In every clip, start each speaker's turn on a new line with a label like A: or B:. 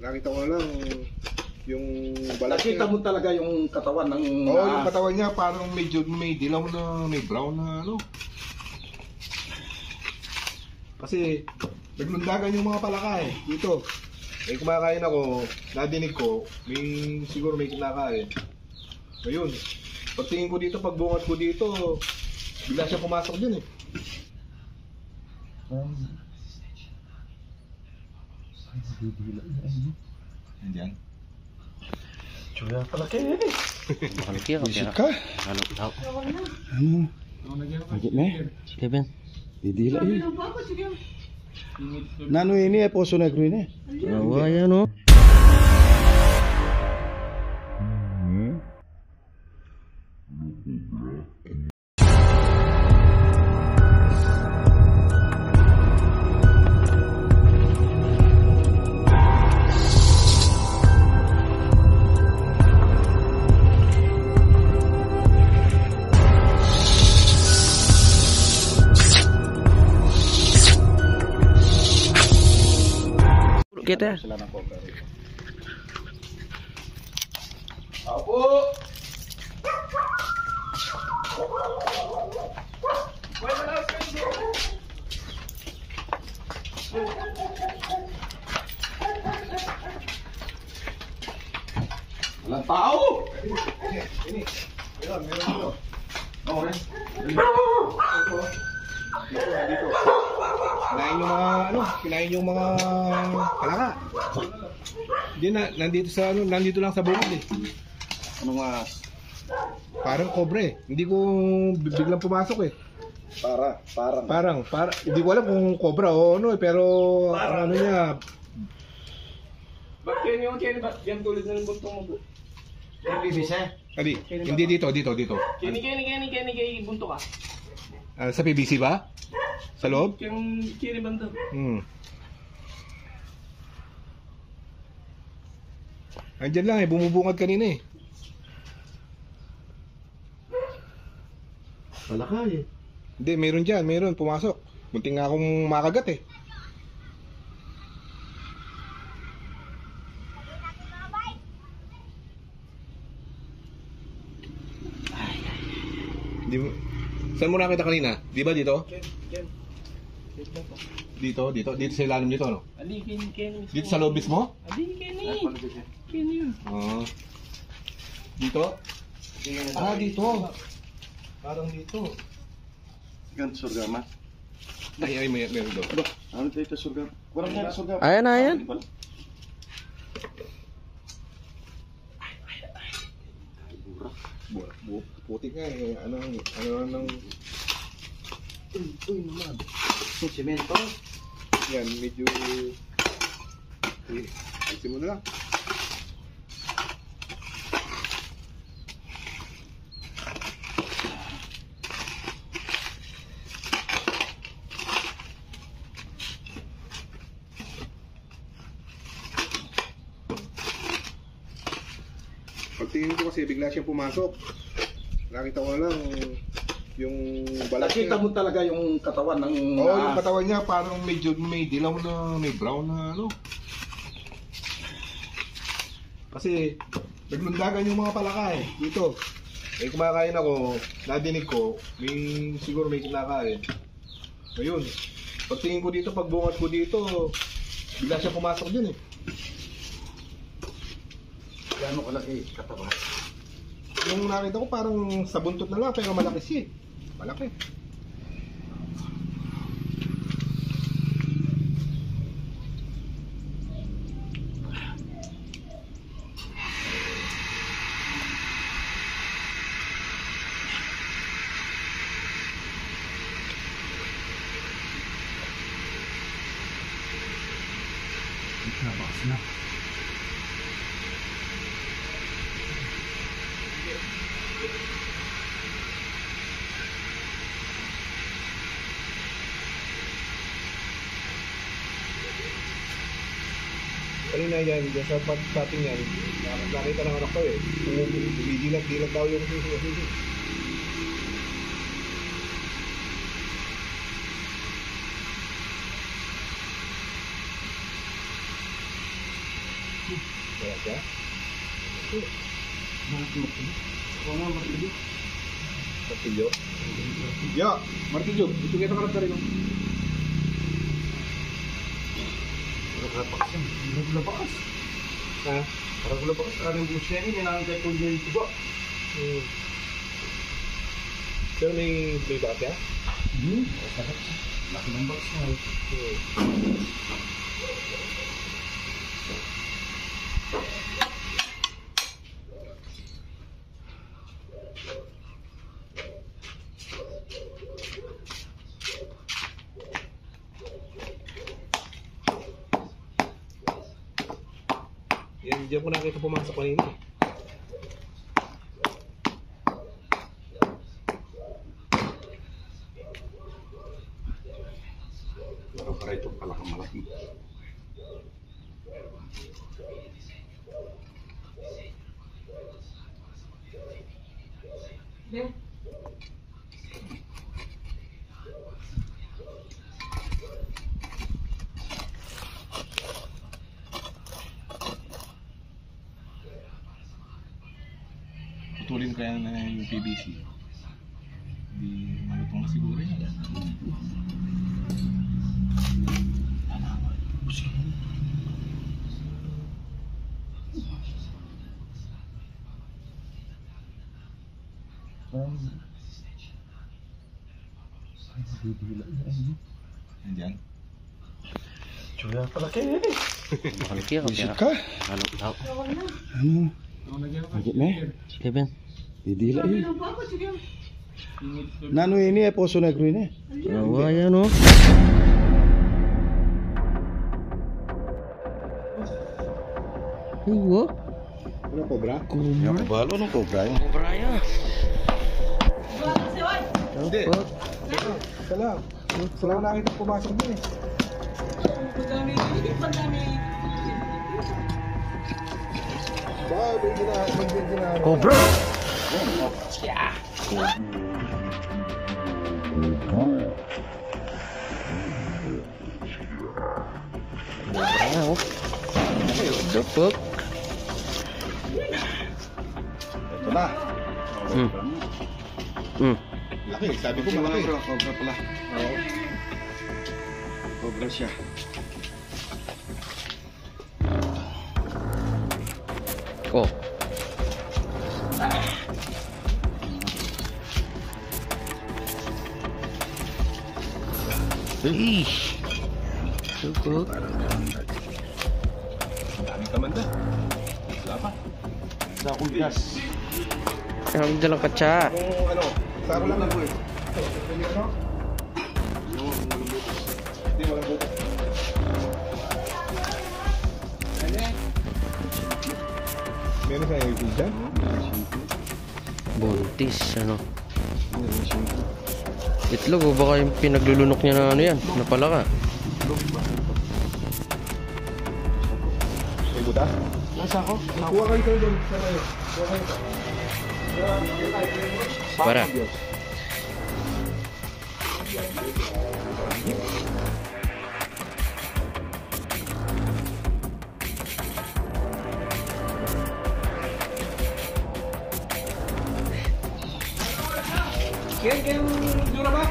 A: Nakita ko lang yung balat niya.
B: Nakita mo talaga yung katawan ng...
A: Oo, yung katawan niya parang medyo may dilaw na, may brown na ano. Kasi naglundagan yung mga palaka eh. Dito. May kumakain ako, nadinig ko, siguro may kinakain. Ngayon, pagtingin ko dito, pagbungat ko dito, bigla siya pumasok din eh. Nandiyan.
B: Tsura pala kayo eh.
C: Malaki ako.
B: Visit ka?
C: Ano?
B: Ano? Magit na eh.
C: Kevin.
B: Didila yun. Nano ini eh, Poso Negro ini.
C: Oh, ayan o. Kita.
B: Sila ng cover. Apo! Walang tao!
A: Ini. Meron dito.
B: Oo, rin.
A: Dito. Kinain yung mga palaka. Hindi na, nandito lang sa bukid eh.
B: Ano nga?
A: Parang kobre. Hindi ko biglang pumasok eh.
B: Parang.
A: Hindi ko alam kung cobra o ano eh, pero ano niya.
D: Ba't yan tulad ng buntong mo?
A: Hindi dito.
D: Kini bunto ka.
A: Sa PVC ba? Sa loob?
D: Kini banda.
A: Andyan lang eh, bumubungad kanina eh.
B: Palaka eh.
A: Hindi, meron pumasok. Munting nga akong makagat eh. Saan mo nakita kanina? Di ba dito? Dito sa ilalim dito, no?
D: Ali, kini.
A: Dito sa loob mismo?
D: Ali, kini yun.
A: Dito? Dito. Parang dito.
B: Gan surgama.
A: Ay, meron doon.
B: Ano dito surgama? Kurang na surgama.
C: Ayan.
A: Putik nga eh. Ano nang...
B: Uy naman. Semento.
A: Yan, medyo... Ayusin mo na lang. Pagtingin ko kasi bigla siyang pumasok. Nakita ko lang yung balat
B: Nakita
A: niya.
B: mo talaga yung katawan ng...
A: Oo, yung katawan niya parang medyo may dilaw na, may brown na ano. Kasi naglundagan yung mga palaka eh. Dito. May kumakain ako, nadinig ko, siguro may kinakain. Ngayon, pagtingin ko dito, pagbungat ko dito, bigla siya pumasok din eh.
B: Gano'ng kalaki katawan?
A: Yung nakita ko parang sa buntot na lang, pero malaki siya eh. Malaki.
B: Nabakas na.
A: Kanina yan, dyan sa pating yan, nakita ng anak ko eh. Dilag daw yung susi. Kaya siya?
B: Oo nga, martilyo.
A: Martilyo? Ya! Martilyo! Ito kita karap rin.
B: Labakas yan. Labakas.
A: Ha?
B: Parang labakas. Parang yung bush na yun. Ninangkay ko yung tuba.
A: Pero may ba siya?
B: Sarap. Laki ng box na eh.
A: Yan, diyan ko nakita pumasok kanina.
B: Parang para itong palakang malaki.
A: Putulin kaya na yung PVC. Hindi malutong na siguro yan. Nandiyan.
B: Tsura pala kayo eh.
C: Makalaki ako.
B: Isip ka?
C: Ano daw?
B: Ano? Higit na eh.
C: Kevin.
B: Didila yun. Nano ini eh, Poso Negro ini.
C: Oh, ayan oh. Ay, wow.
A: Ano cobra?
B: Yung kabalo, anong cobra yun?
C: Cobra yan.
A: Hindi.
C: Fuck.
A: Ito lang. Ito lang nakita pumasok din eh. Wow, may gina.
C: Cobra. Cobra yan oh. What the fuck?
A: Ito na. Laki, sabi ko malaki.
B: Cobra pala.
A: Oo.
B: Cobra siya.
C: Oh. Eesh. Sugod.
A: Ang daming kamanda. Wala pa.
B: Dakong gas.
C: Ang dalang katsa.
A: Kung ano, saro lang ako eh. Hindi ano? Hindi, walang butas. Meron sa YouTube dyan?
C: Buntis, ano. Itlog o baka yung pinaglulunok niya na ano yan, napalaka.
A: May butas?
B: Nasa ako?
A: Kuha kayo kayo doon. Kuha kayo.
C: Para.
A: Kaya yung Durabox?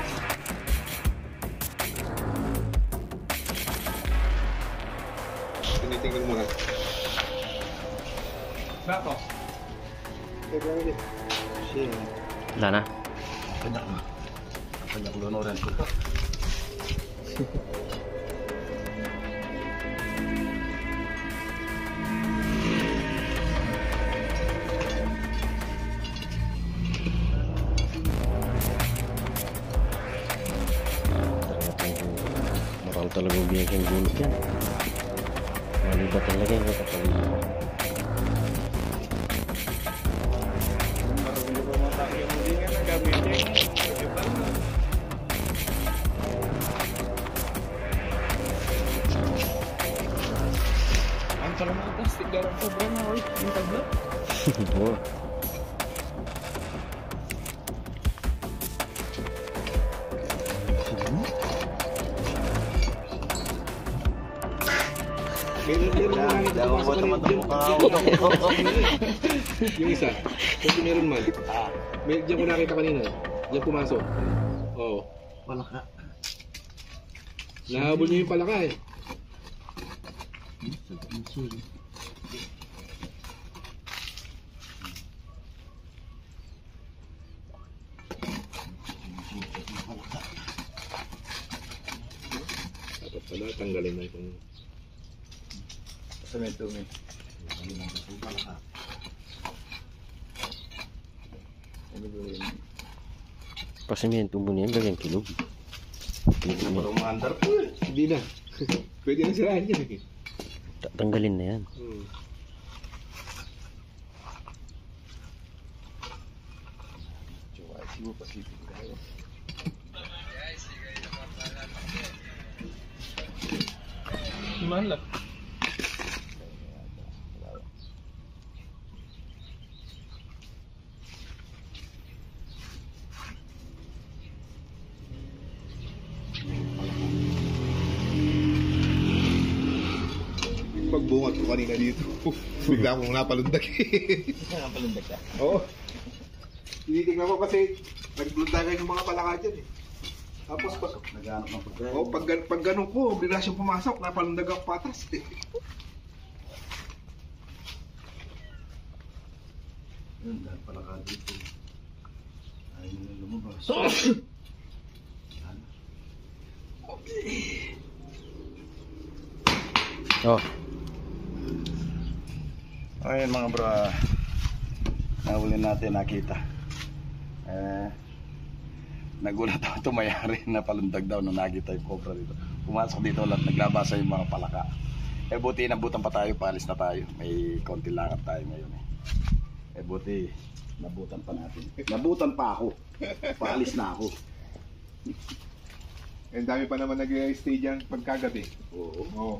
A: Tinitingnan muna. Bako?
C: Wala na.
B: Banyak lunoran ko.
C: Moral talaga ubiyak yung gulok yan. Malibat talaga yung kapalibat.
D: Ang pala mga plastic darang sobra na oy. Yung tabla.
C: Oo.
A: Meron na nakita
B: Daw
A: pumasok
B: mo naman
A: kanina. Yung isa, kung meron man. Diyan ko nakita kanina. Diyan pumasok. Oo.
B: Palaka.
A: Nahabol niyo yung palaka eh. Dapat pala tanggalin na itong...
B: Semento mo.
C: Pasimento mo na yan, lagyan kilog.
B: Parang maandar po eh.
A: Hindi na. Pwede na sirahan yan eh.
C: Tanggalin na yan.
B: Siguro pasipin tayo.
D: Iman lang.
A: Pagbungat ko kanina dito. Bigla akong napalundag eh.
B: Napalundag ka.
A: Oo. Tinitignan ko kasi naglundagan yung mga palaka dyan eh. Tapos pag,
B: Naghanap ng pagkain.
A: pag ganun ko, bigla siyang pumasok, napalundag ako patas eh.
B: Yun, dahil pala ka dito. Ayaw nila lumabas.
C: Oh,
B: Ayun mga bro, nahuli natin, nakita. Nagulat ako tumayari na palundag daw nung nakita yung cobra dito. Pumasok dito lahat, naglabasa yung mga palaka. Buti nabutan pa tayo, paalis na tayo. May konti lakad tayo ngayon eh. Buti, nabutan pa natin. Nabutan pa ako. Paalis na ako.
A: Ang dami pa naman nag-stay dyan pagkagabi.
B: Oo.
A: Oo.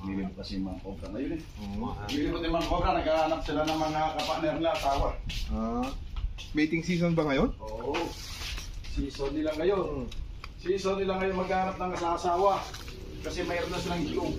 B: Hindi kasi yung mga cobra ngayon eh.
A: Oo.
B: Hindi mo yung mga cobra, naghahanap sila ng mga kapartner na asawa.
A: Mating season ba ngayon?
B: Oo. Season nila ngayon. Season nila ngayon maghanap ng asawa. Kasi mayroon na silang ilong.